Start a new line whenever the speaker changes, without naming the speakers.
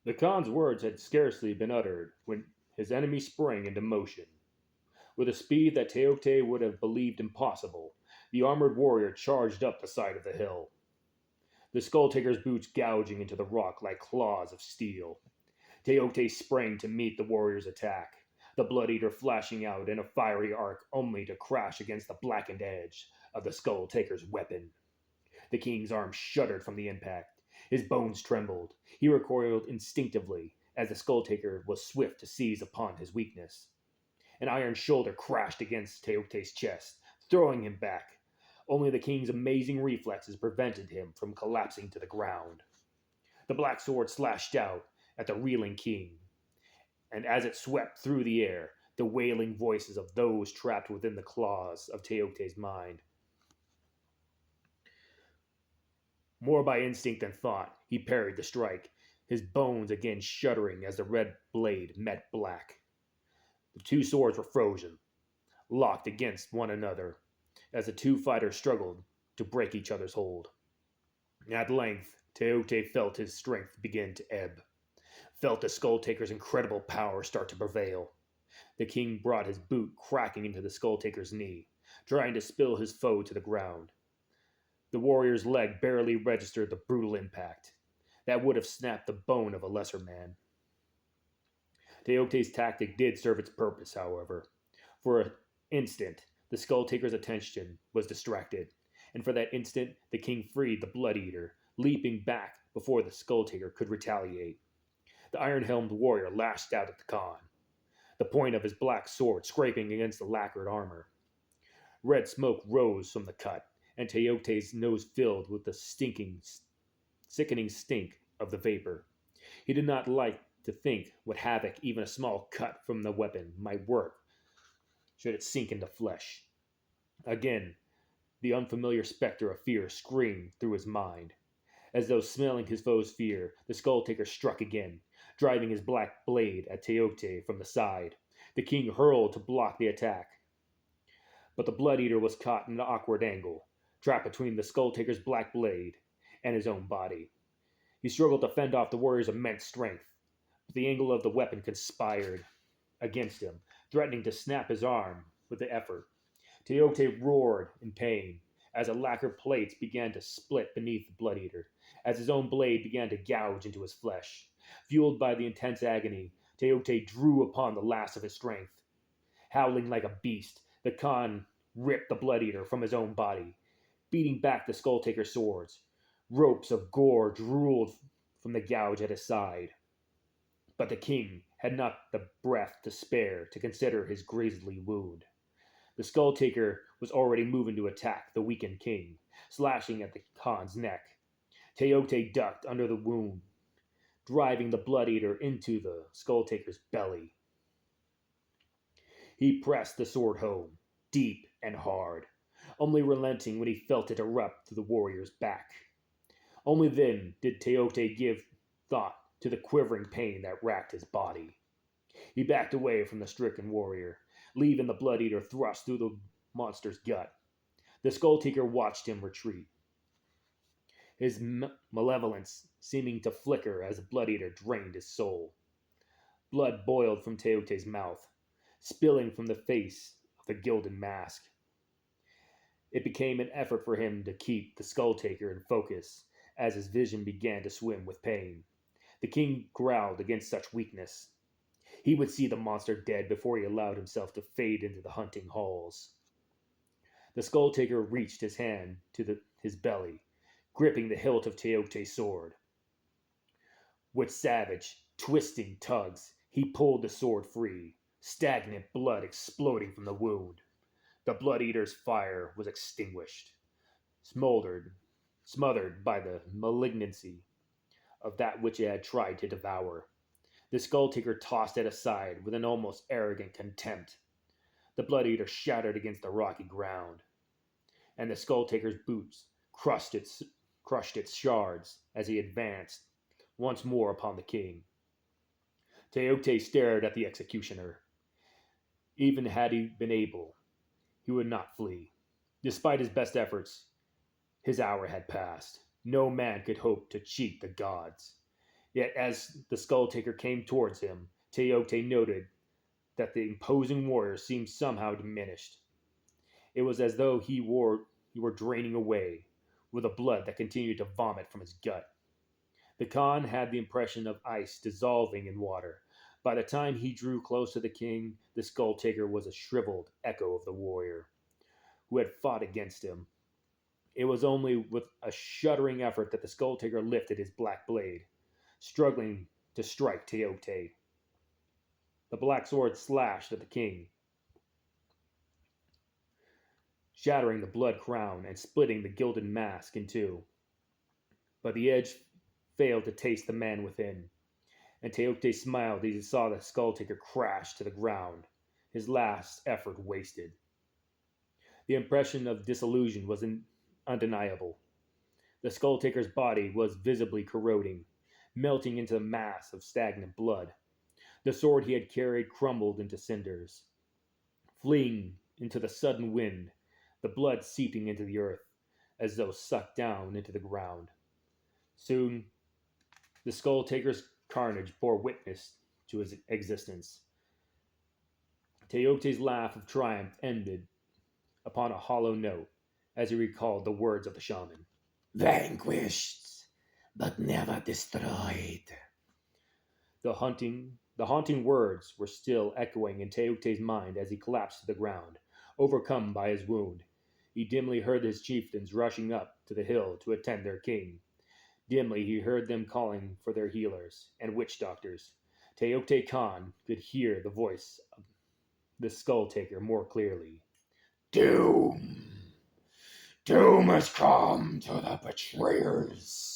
The Khan's words had scarcely been uttered when his enemy sprang into motion. With a speed that Teokte would have believed impossible, the armored warrior charged up the side of the hill, the Skull Taker's boots gouging into the rock like claws of steel. Teokte sprang to meet the warrior's attack, the Blood Eater flashing out in a fiery arc only to crash against the blackened edge of the Skull Taker's weapon. The king's arm shuddered from the impact. His bones trembled. He recoiled instinctively as the Skull Taker was swift to seize upon his weakness. An iron shoulder crashed against Teokte's chest, throwing him back. Only the king's amazing reflexes prevented him from collapsing to the ground. The black sword slashed out at the reeling king, and as it swept through the air, the wailing voices of those trapped within the claws of Teokte's mind. More by instinct than thought, he parried the strike, his bones again shuddering as the red blade met black. The two swords were frozen, locked against one another, as the two fighters struggled to break each other's hold. At length, Teokte felt his strength begin to ebb, felt the Skull Taker's incredible power start to prevail. The king brought his boot cracking into the Skull Taker's knee, trying to spill his foe to the ground. The warrior's leg barely registered the brutal impact. That would have snapped the bone of a lesser man. Teokte's tactic did serve its purpose, however. For an instant, the Skull Taker's attention was distracted, and for that instant, the king freed the Blood Eater, leaping back before the Skull Taker could retaliate. The iron helmed warrior lashed out at the Khan, the point of his black sword scraping against the lacquered armor. Red smoke rose from the cut, and Teokte's nose filled with the sickening stink of the vapor. He did not like to think what havoc even a small cut from the weapon might work should it sink into flesh. Again, the unfamiliar specter of fear screamed through his mind. As though smelling his foe's fear, the Skull Taker struck again, driving his black blade at Teokte from the side. The king hurled to block the attack, but the Blood Eater was caught in an awkward angle, trapped between the Skull Taker's black blade and his own body. He struggled to fend off the warrior's immense strength, but the angle of the weapon conspired against him, threatening to snap his arm with the effort. Teokte roared in pain as the lacquer plates began to split beneath the Blood Eater, as his own blade began to gouge into his flesh. Fueled by the intense agony, Teokte drew upon the last of his strength. Howling like a beast, the Khan ripped the Blood Eater from his own body, beating back the Skull Taker's swords. Ropes of gore drooled from the gouge at his side. But the king had not the breath to spare to consider his grisly wound. The Skull Taker was already moving to attack the weakened king, slashing at the Khan's neck. Teokte ducked under the wound, driving the Blood Eater into the Skull Taker's belly. He pressed the sword home, deep and hard, only relenting when he felt it erupt through the warrior's back. Only then did Teokte give thought to the quivering pain that racked his body. He backed away from the stricken warrior, leaving the Blood Eater thrust through the monster's gut. The Skull Taker watched him retreat, his malevolence seeming to flicker as the Blood Eater drained his soul. Blood boiled from Teokte's mouth, spilling from the face of the gilded mask. It became an effort for him to keep the Skull Taker in focus as his vision began to swim with pain. The king growled against such weakness. He would see the monster dead before he allowed himself to fade into the hunting halls. The Skull Taker reached his hand to his belly, gripping the hilt of Teokte's sword. With savage, twisting tugs, he pulled the sword free, stagnant blood exploding from the wound. The Blood Eater's fire was extinguished, smothered by the malignancy of that which it had tried to devour. The Skull Taker tossed it aside with an almost arrogant contempt. The Blood Eater shattered against the rocky ground, and the Skull Taker's boots crushed its shards as he advanced once more upon the king. Teokte stared at the executioner. Even had he been able, he would not flee. Despite his best efforts, his hour had passed. No man could hope to cheat the gods. Yet as the Skull Taker came towards him, Teote noted that the imposing warrior seemed somehow diminished. It was as though he were draining away, with a blood that continued to vomit from his gut. The Khan had the impression of ice dissolving in water. By the time he drew close to the king, the Skull Taker was a shriveled echo of the warrior who had fought against him. It was only with a shuddering effort that the Skull Taker lifted his black blade, struggling to strike Teote. The black sword slashed at the king, shattering the blood crown and splitting the gilded mask in two. But the edge failed to taste the man within, and Teote smiled as he saw the Skull Taker crash to the ground, his last effort wasted. The impression of disillusion was undeniable. The Skull Taker's body was visibly corroding, melting into a mass of stagnant blood. The sword he had carried crumbled into cinders, fleeing into the sudden wind, the blood seeping into the earth as though sucked down into the ground. Soon, the Skull Taker's carnage bore witness to his existence. Teote's laugh of triumph ended upon a hollow note as he recalled the words of the shaman. Vanquished, but never destroyed. The haunting words were still echoing in Teote's mind as he collapsed to the ground, overcome by his wound. He dimly heard his chieftains rushing up to the hill to attend their king. Dimly he heard them calling for their healers and witch doctors. Teote Khan could hear the voice of the Skull Taker more clearly. Doom! Doom has come to the betrayers.